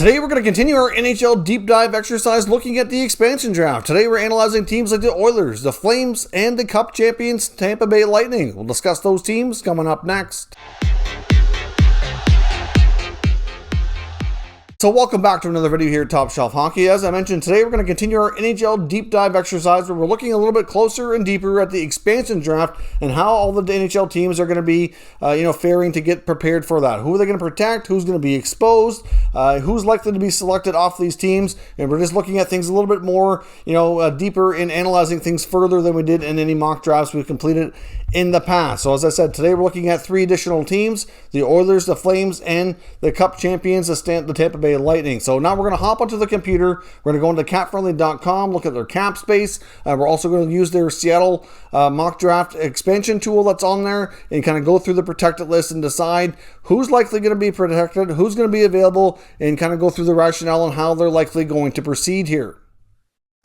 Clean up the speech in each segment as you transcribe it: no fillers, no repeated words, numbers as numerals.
Today we're going to continue our NHL deep dive exercise looking at the expansion draft. Today we're analyzing teams like the Oilers, the Flames, and the Cup champions Tampa Bay Lightning. We'll discuss those teams coming up next. So welcome back to another video here at Top Shelf Hockey. As I mentioned, today we're going to continue our NHL deep dive exercise where we're looking a little bit closer and deeper at the expansion draft and how all the NHL teams are going to be, faring to get prepared for that. Who are they going to protect? Who's going to be exposed? Who's likely to be selected off these teams? And we're just looking at things a little bit more, deeper in analyzing things further than we did in any mock drafts we've completed in the past. So as I said, today we're looking at three additional teams: the Oilers, the Flames, and the Cup champions, the Tampa Bay Lightning. So now we're going to hop onto the computer. We're going to go into capfriendly.com, look at their cap space. We're also going to use their Seattle mock draft expansion tool that's on there and kind of go through the protected list and decide who's likely going to be protected, who's going to be available, and kind of go through the rationale on how they're likely going to proceed here.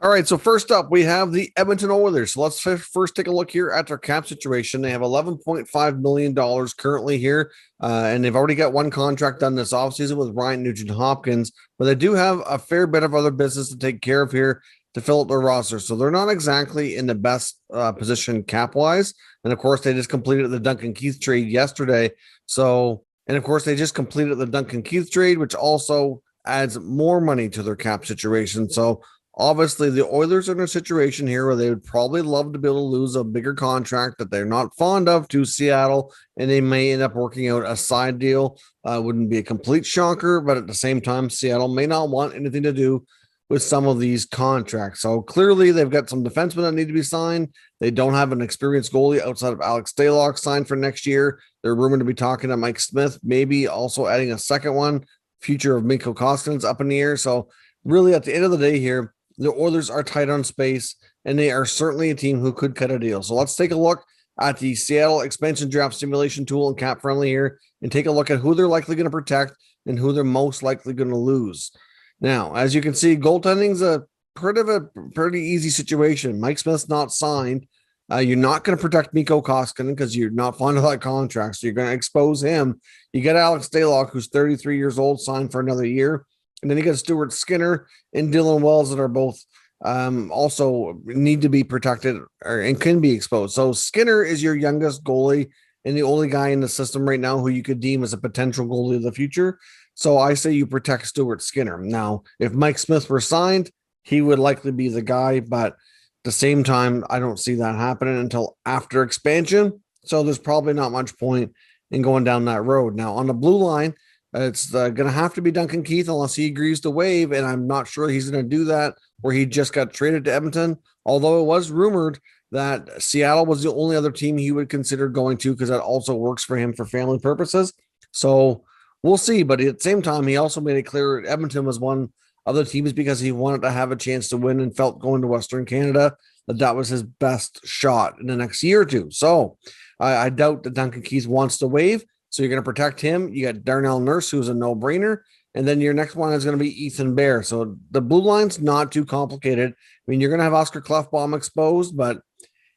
All right, so first up, we have the Edmonton Oilers. So let's first take a look here at their cap situation. They have $11.5 million currently here, and they've already got one contract done this offseason with Ryan Nugent-Hopkins, but they do have a fair bit of other business to take care of here to fill up their roster. So they're not exactly in the best position cap-wise. And, of course, they just completed the Duncan Keith trade yesterday. And, of course, they just completed the Duncan Keith trade, which also adds more money to their cap situation. So, obviously, the Oilers are in a situation here where they would probably love to be able to lose a bigger contract that they're not fond of to Seattle, and they may end up working out a side deal. Wouldn't be a complete shocker, but at the same time, Seattle may not want anything to do with some of these contracts. So clearly, they've got some defensemen that need to be signed. They don't have an experienced goalie outside of Alex Stalock signed for next year. They're rumored to be talking to Mike Smith, maybe also adding a second one. Future of Mikko Koskinen's up in the air. So really, at the end of the day here, the Oilers are tight on space, and they are certainly a team who could cut a deal. So let's take a look at the Seattle Expansion Draft Simulation tool and Cap Friendly here and take a look at who they're likely going to protect and who they're most likely going to lose. Now, as you can see, goaltending's a pretty easy situation. Mike Smith's not signed. You're not going to protect Mikko Koskinen because you're not fond of that contract, so you're going to expose him. You get Alex Stalock, who's 33 years old, signed for another year. And then you got Stuart Skinner and Dylan Wells that are both also need to be protected and can be exposed. So Skinner is your youngest goalie and the only guy in the system right now who you could deem as a potential goalie of the future. So I say you protect Stuart Skinner. Now, if Mike Smith were signed, he would likely be the guy, but at the same time, I don't see that happening until after expansion. So there's probably not much point in going down that road. Now, on the blue line, it's going to have to be Duncan Keith unless he agrees to waive, and I'm not sure he's going to do that, or he just got traded to Edmonton, although it was rumored that Seattle was the only other team he would consider going to because that also works for him for family purposes. So we'll see, but at the same time, he also made it clear Edmonton was one of the teams because he wanted to have a chance to win and felt going to Western Canada that was his best shot in the next year or two. So I doubt that Duncan Keith wants to waive. So you're going to protect him. You got Darnell Nurse, who's a no-brainer. And then your next one is going to be Ethan Bear. So the blue line's not too complicated. I mean, you're going to have Oscar Klefbom exposed, but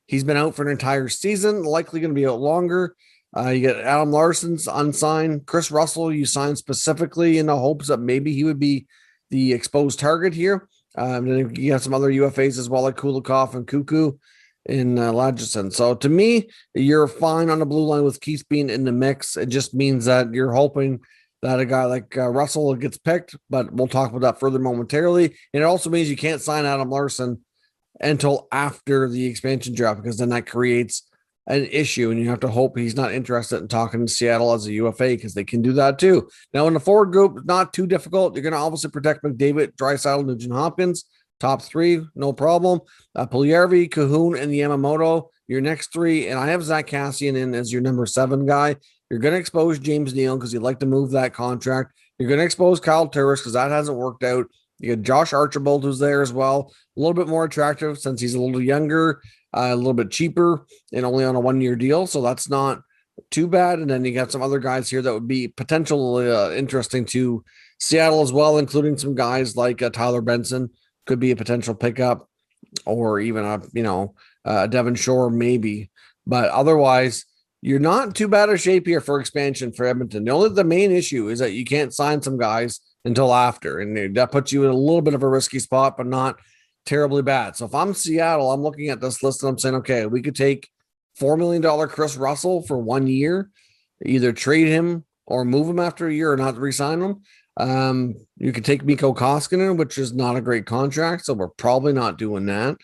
he's been out for an entire season, likely going to be out longer. You get Adam Larson's unsigned. Chris Russell, you signed specifically in the hopes that maybe he would be the exposed target here. And then you have some other UFAs as well, like Kulikov and Cuckoo in Lagesson. So to me, you're fine on the blue line with Keith being in the mix. It just means that you're hoping that a guy like Russell gets picked, but we'll talk about that further momentarily. And it also means you can't sign Adam Larson until after the expansion draft, because then that creates an issue, and you have to hope he's not interested in talking to Seattle as a UFA, because they can do that too. Now in the forward group, not too difficult. You're going to obviously protect McDavid, Draisaitl, Nugent-Hopkins. Top three, no problem. Puljujarvi, Cahoon, and Yamamoto, your next three. And I have Zach Kassian in as your number 7 guy. You're going to expose James Neal because you'd like to move that contract. You're going to expose Kyle Turris because that hasn't worked out. You got Josh Archibald, who's there as well. A little bit more attractive since he's a little younger, a little bit cheaper, and only on a 1-year deal. So that's not too bad. And then you got some other guys here that would be potentially interesting to Seattle as well, including some guys like Tyler Benson. Could be a potential pickup, or even a Devon Shore maybe. But otherwise, you're not too bad a shape here for expansion for Edmonton. The main issue is that you can't sign some guys until after. And that puts you in a little bit of a risky spot, but not terribly bad. So if I'm Seattle, I'm looking at this list and I'm saying, okay, we could take $4 million Chris Russell for 1 year, either trade him or move him after a year or not re-sign him. You could take Mikko Koskinen, which is not a great contract, so we're probably not doing that.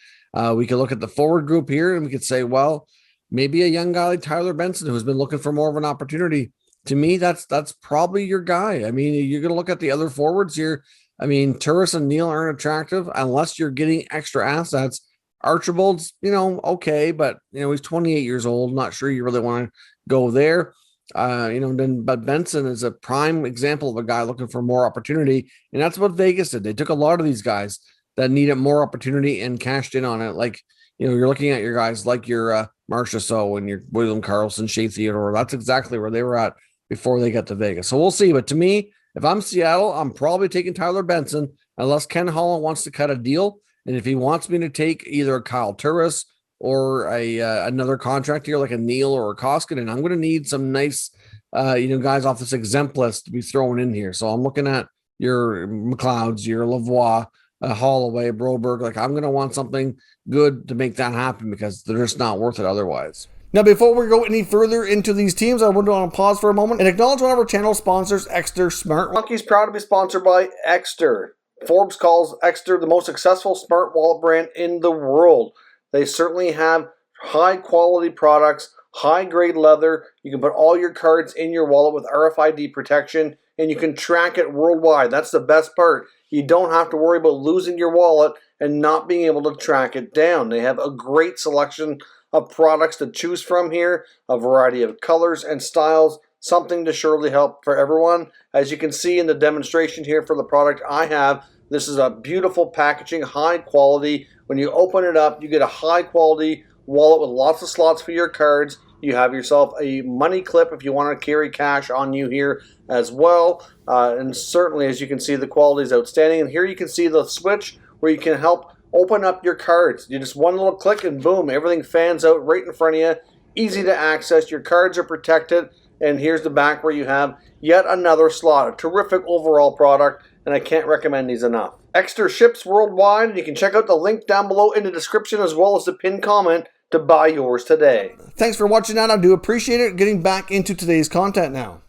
We could look at the forward group here and we could say, well, maybe a young guy like Tyler Benson who's been looking for more of an opportunity. To me, that's probably your guy. I mean, you're going to look at the other forwards here. I mean, Turris and Neal aren't attractive unless you're getting extra assets. Archibald's, okay, but he's 28 years old. Not sure you really want to go there. But Benson is a prime example of a guy looking for more opportunity, and that's what Vegas did. They took a lot of these guys that needed more opportunity and cashed in on it. Like, you're looking at your guys like your Marchessault and your William Karlsson, Shea Theodore. That's exactly where they were at before they got to Vegas. So we'll see. But to me, if I'm Seattle, I'm probably taking Tyler Benson unless Ken Holland wants to cut a deal. And if he wants me to take either a Kyle Turris or another contract here like a Neal or a Koskinen, I'm going to need some nice, guys off this exempt list to be thrown in here. So I'm looking at your McLeods, your Lavoie, Holloway, Broberg. Like, I'm going to want something good to make that happen because they're just not worth it otherwise. Now, before we go any further into these teams, I want to pause for a moment and acknowledge one of our channel sponsors, Exter Smart. Monkey's proud to be sponsored by Exter. Forbes calls Exter the most successful smart wallet brand in the world. They certainly have high-quality products, high-grade leather. You can put all your cards in your wallet with RFID protection, and you can track it worldwide. That's the best part. You don't have to worry about losing your wallet and not being able to track it down. They have a great selection of products to choose from here, a variety of colors and styles, something to surely help for everyone. As you can see in the demonstration here for the product I have, this is a beautiful packaging, high quality. When you open it up, you get a high quality wallet with lots of slots for your cards. You have yourself a money clip if you want to carry cash on you here as well. And certainly, as you can see, the quality is outstanding. And here you can see the switch where you can help open up your cards. You just one little click and boom, everything fans out right in front of you. Easy to access. Your cards are protected. And here's the back where you have yet another slot. A terrific overall product, and I can't recommend these enough. Exter ships worldwide, and you can check out the link down below in the description as well as the pinned comment to buy yours today. Thanks for watching that. I do appreciate it. Getting back into today's content now.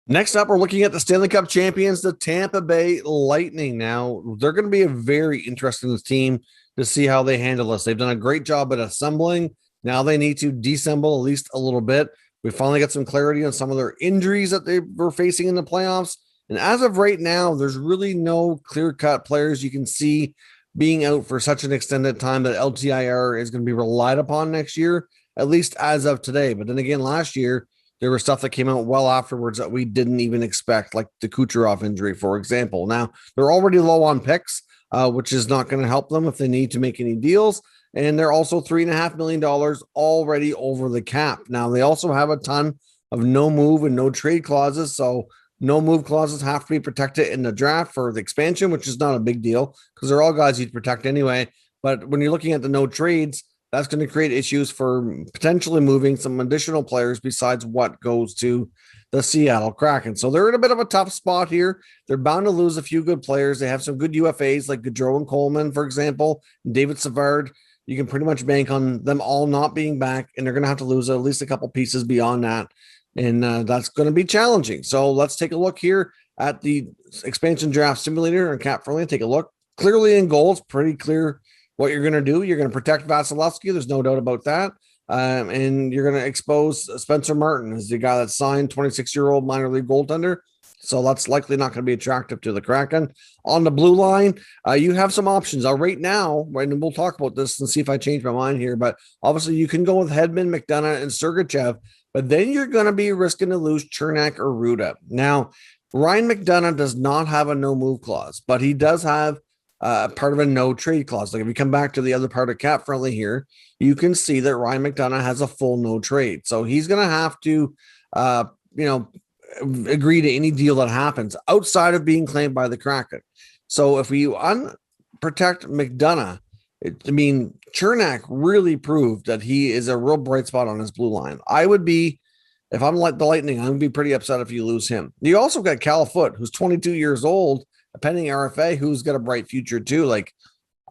Next up, we're looking at the Stanley Cup champions, the Tampa Bay Lightning. Now, they're going to be a very interesting team to see how they handle this. They've done a great job at assembling. Now they need to deassemble at least a little bit. We finally got some clarity on some of their injuries that they were facing in the playoffs. And as of right now, there's really no clear-cut players you can see being out for such an extended time that LTIR is going to be relied upon next year, at least as of today. But then again, last year, there was stuff that came out well afterwards that we didn't even expect, like the Kucherov injury, for example. Now, they're already low on picks, which is not going to help them if they need to make any deals. And they're also $3.5 million already over the cap. Now, they also have a ton of no move and no trade clauses. So no move clauses have to be protected in the draft for the expansion, which is not a big deal because they're all guys you'd protect anyway. But when you're looking at the no trades, that's going to create issues for potentially moving some additional players besides what goes to the Seattle Kraken. So they're in a bit of a tough spot here. They're bound to lose a few good players. They have some good UFAs like Gaudreau and Coleman, for example, and David Savard. You can pretty much bank on them all not being back, and they're going to have to lose at least a couple pieces beyond that. And that's going to be challenging. So let's take a look here at the expansion draft simulator and cap friendly. Take a look. Clearly in goal, it's pretty clear what you're going to do. You're going to protect Vasilevsky. There's no doubt about that. And you're going to expose Spencer Martin as the guy that signed, 26-year-old minor league goaltender. So that's likely not going to be attractive to the Kraken. On the blue line, you have some options. Right now, and we'll talk about this and see if I change my mind here, but obviously you can go with Hedman, McDonough, and Sergachev, but then you're going to be risking to lose Chernak or Ruda. Now, Ryan McDonough does not have a no-move clause, but he does have part of a no-trade clause. Like if you come back to the other part of cap friendly here, you can see that Ryan McDonough has a full no-trade. So he's going to have to, agree to any deal that happens outside of being claimed by the Kraken. So if we unprotect McDonough, Chernak really proved that he is a real bright spot on his blue line. I would be if I'm like the Lightning, I'm going to be pretty upset if you lose him. You also got Cal Foote, who's 22 years old, a pending RFA, who's got a bright future too. Like,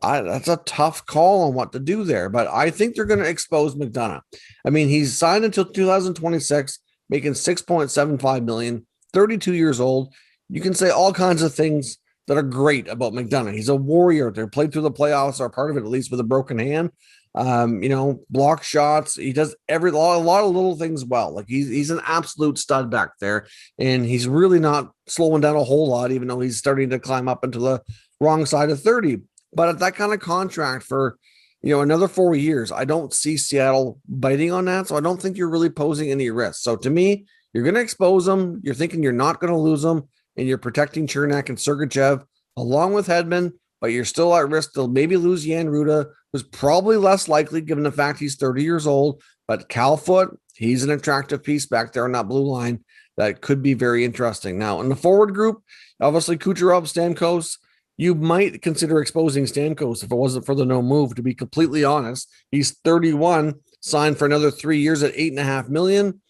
that's a tough call on what to do there, but I think they're going to expose McDonough. I mean, he's signed until 2026, making $6.75 million, 32 years old. You can say all kinds of things that are great about McDonough. He's a warrior. They're played through the playoffs, are part of it, at least with a broken hand. Block shots. He does a lot of little things well. Like he's an absolute stud back there, and he's really not slowing down a whole lot, even though he's starting to climb up into the wrong side of 30. But at that kind of contract for, another 4 years, I don't see Seattle biting on that. So I don't think you're really posing any risk. So to me, you're going to expose them. You're thinking you're not going to lose them, and you're protecting Chernak and Sergachev along with Hedman, but you're still at risk to maybe lose Jan Ruda, who's probably less likely given the fact he's 30 years old. But Cal Foote, he's an attractive piece back there on that blue line that could be very interesting. Now, in the forward group, obviously Kucherov, Stamkos, you might consider exposing Stamkos if it wasn't for the no move, to be completely honest. He's 31, signed for another 3 years at $8.5 million,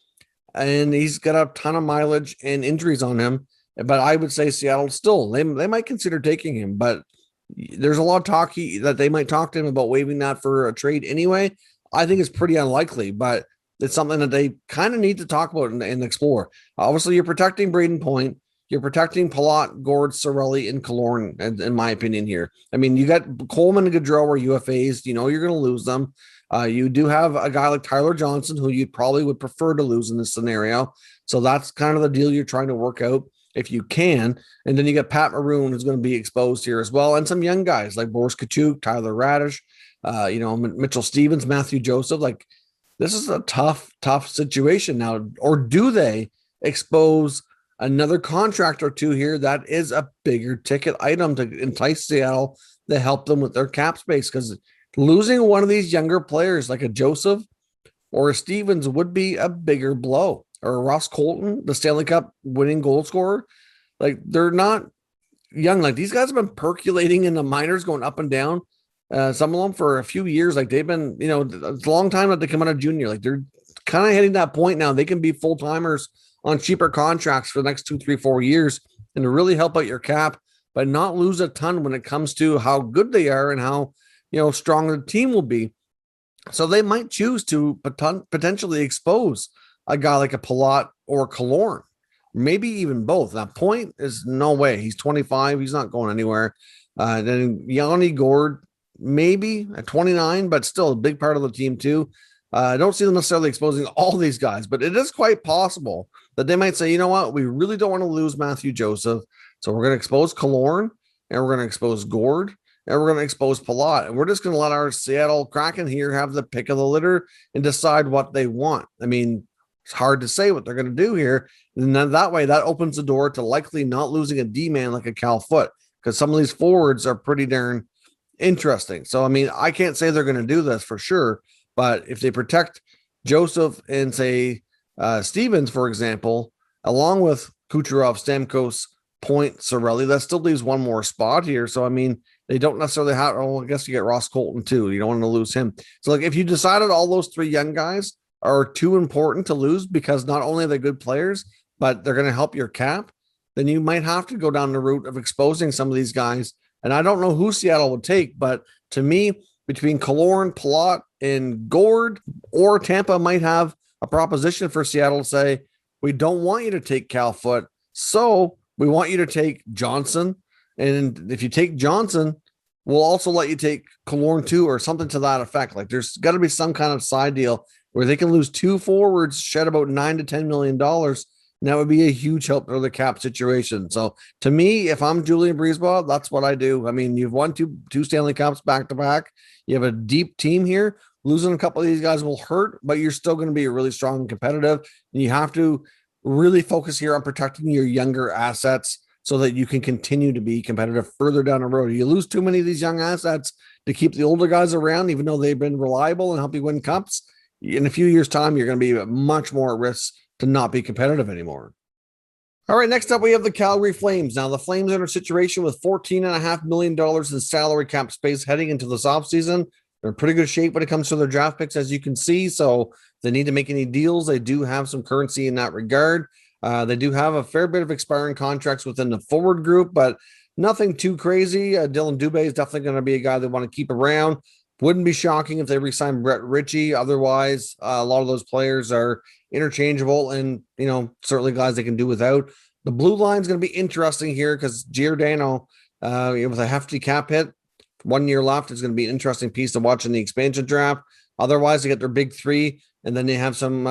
and he's got a ton of mileage and injuries on him. But I would say Seattle still, they might consider taking him, but there's a lot of talk that they might talk to him about waiving that for a trade anyway. I think it's pretty unlikely, but it's something that they kind of need to talk about and explore. Obviously, you're protecting Braden Point. You're protecting Palat, Gord, Cirelli, and Killorn, in my opinion here. I mean, you got Coleman and Gaudreau are UFAs. You're going to lose them. You do have a guy like Tyler Johnson, who you probably would prefer to lose in this scenario. So that's kind of the deal you're trying to work out if you can. And then you got Pat Maroon, who's going to be exposed here as well. And some young guys like Boris Kachuk, Tyler Radish, Mitchell Stevens, Matthew Joseph. Like, this is a tough situation now. Or do they expose another contract or two here that is a bigger ticket item to entice Seattle to help them with their cap space? Because losing one of these younger players like a Joseph or a Stevens would be a bigger blow. Or Ross Colton, the Stanley Cup winning goal scorer. Like, they're not young. Like, these guys have been percolating in the minors, going up and down. Some of them for a few years. Like, they've been, it's a long time that they come out of junior. Like, they're kind of hitting that point now. They can be full-timers on cheaper contracts for the next 2, 3, 4 years and to really help out your cap, but not lose a ton when it comes to how good they are and how, strong the team will be. So they might choose to potentially expose a guy like a Palat or Killorn, maybe even both. That Point is no way. He's 25. He's not going anywhere. Then Yanni Gord, maybe at 29, but still a big part of the team too. I don't see them necessarily exposing all these guys, but it is quite possible that they might say, you know what, we really don't want to lose Matthew Joseph, so we're going to expose Killorn, and we're going to expose Gord, and we're going to expose Palat, and we're just going to let our Seattle Kraken here have the pick of the litter and decide what they want. I mean, it's hard to say what they're going to do here, and then that way that opens the door to likely not losing a D-man like a Cal Foote, because some of these forwards are pretty darn interesting. So, I mean, I can't say they're going to do this for sure, but if they protect Joseph and say Stevens, for example, along with Kucherov, Stamkos, Point, Cirelli, that still leaves one more spot here. So, I mean, they don't necessarily have, I guess you get Ross Colton too. You don't want to lose him. So, like, if you decided all those three young guys are too important to lose because not only are they good players, but they're going to help your cap, then you might have to go down the route of exposing some of these guys. And I don't know who Seattle would take, but to me, between Killorn, Palat, and Gord, or Tampa might have a proposition for Seattle to say, we don't want you to take Cal Foote, so we want you to take Johnson. And if you take Johnson, we'll also let you take Killorn too, or something to that effect. Like, there's got to be some kind of side deal where they can lose two forwards, shed about $9 to $10 million. And that would be a huge help for the cap situation. So to me, if I'm Julian Breezeball, that's what I do. I mean, you've won two Stanley Cups back to back. You have a deep team here. Losing a couple of these guys will hurt, but you're still going to be really strong and competitive. And you have to really focus here on protecting your younger assets so that you can continue to be competitive further down the road. You lose too many of these young assets to keep the older guys around, even though they've been reliable and help you win cups. In a few years' time, you're going to be much more at risk to not be competitive anymore. All right, next up, we have the Calgary Flames. Now, the Flames are in a situation with $14.5 million in salary cap space heading into this offseason. They're in pretty good shape when it comes to their draft picks, as you can see. So they need to make any deals, they do have some currency in that regard. They do have a fair bit of expiring contracts within the forward group, but nothing too crazy. Dylan Dubé is definitely going to be a guy they want to keep around. Wouldn't be shocking if they re-sign Brett Ritchie. Otherwise, a lot of those players are interchangeable and, certainly guys they can do without. The blue line is going to be interesting here because Giordano, with a hefty cap hit, 1 year left, is going to be an interesting piece to watch in the expansion draft. Otherwise, they get their big three, and then they have some,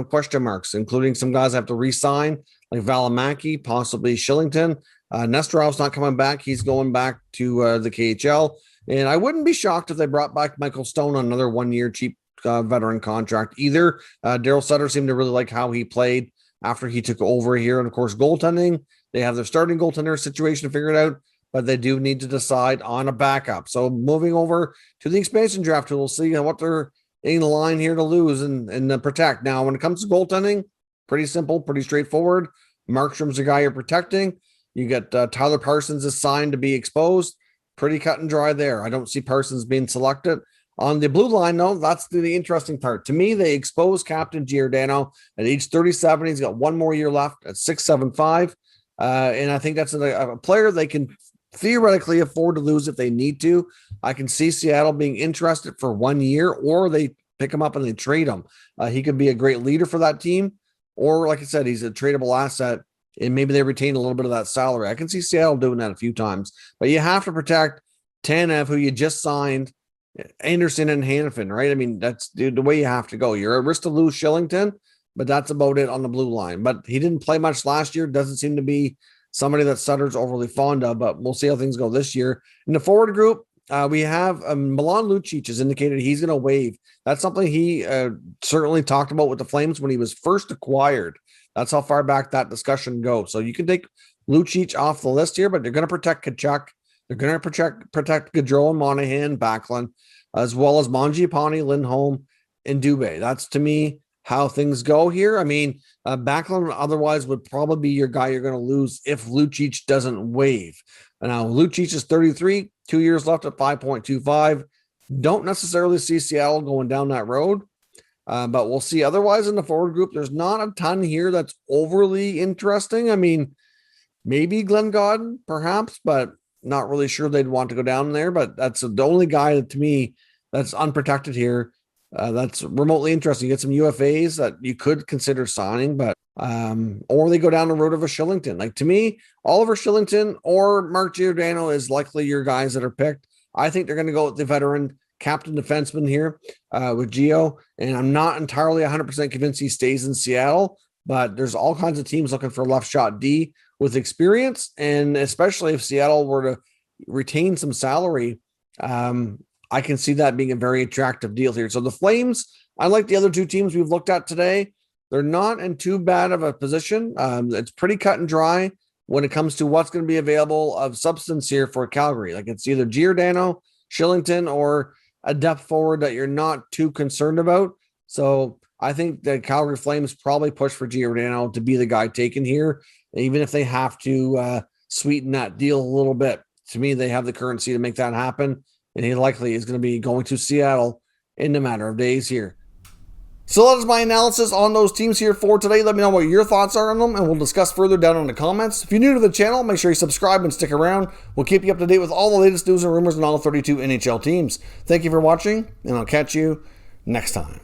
question marks, including some guys have to re-sign, like Valimaki, possibly Shillington. Nesterov's not coming back. He's going back to the KHL. And I wouldn't be shocked if they brought back Michael Stone on another 1 year cheap veteran contract either. Daryl Sutter seemed to really like how he played after he took over here. And of course, goaltending, they have their starting goaltender situation figured out, but they do need to decide on a backup. So moving over to the expansion draft, we'll see what they're in the line here to lose and protect. Now, when it comes to goaltending, pretty simple, pretty straightforward. Markstrom's the guy you're protecting. You get Tyler Parsons is signed to be exposed. Pretty cut and dry there. I don't see Parsons being selected. On the blue line, though, that's the interesting part. To me, they expose Captain Giordano at age 37. He's got 1 more year left at 6'7", and I think that's a player they can theoretically afford to lose if they need to. I can see Seattle being interested for 1 year, or they pick him up and they trade him. He could be a great leader for that team, or like I said, he's a tradable asset. And maybe they retain a little bit of that salary. I can see Seattle doing that a few times. But you have to protect Tanev, who you just signed, Anderson and Hanifin, right? I mean, that's the way you have to go. You're at risk to lose Shillington, but that's about it on the blue line. But he didn't play much last year. Doesn't seem to be somebody that Sutter's overly fond of, but we'll see how things go this year. In the forward group, we have Milan Lucic has indicated he's going to waive. That's something he certainly talked about with the Flames when he was first acquired. That's how far back that discussion goes. So you can take Lucic off the list here, but they're going to protect Kachuk. They're going to protect Gaudreau and Monahan, Backlund, as well as Mangiapane, Lindholm, and Dubé. That's, to me, how things go here. I mean, Backlund otherwise would probably be your guy you're going to lose if Lucic doesn't waive. Now, Lucic is 33, 2 years left at 5.25. Don't necessarily see Seattle going down that road. But we'll see. Otherwise, in the forward group, there's not a ton here that's overly interesting. I mean, maybe Glenn Gaudin, perhaps, but not really sure they'd want to go down there. But that's the only guy that, to me, that's unprotected here. That's remotely interesting. You get some UFAs that you could consider signing, but or they go down the road of a Shillington. Like, to me, Oliver Shillington or Mark Giordano is likely your guys that are picked. I think they're going to go with the veteran captain defenseman here with Gio, and I'm not entirely 100% convinced he stays in Seattle, but there's all kinds of teams looking for left shot D with experience, and especially if Seattle were to retain some salary, I can see that being a very attractive deal here. So the Flames, unlike the other two teams we've looked at today, they're not in too bad of a position. It's pretty cut and dry when it comes to what's going to be available of substance here for Calgary. Like, it's either Giordano, Shillington, or a depth forward that you're not too concerned about. So I think the Calgary Flames probably push for Giordano to be the guy taken here, even if they have to sweeten that deal a little bit. To me, they have the currency to make that happen, and he likely is going to be going to Seattle in a matter of days here. So that is my analysis on those teams here for today. Let me know what your thoughts are on them, and we'll discuss further down in the comments. If you're new to the channel, make sure you subscribe and stick around. We'll keep you up to date with all the latest news and rumors on all 32 NHL teams. Thank you for watching, and I'll catch you next time.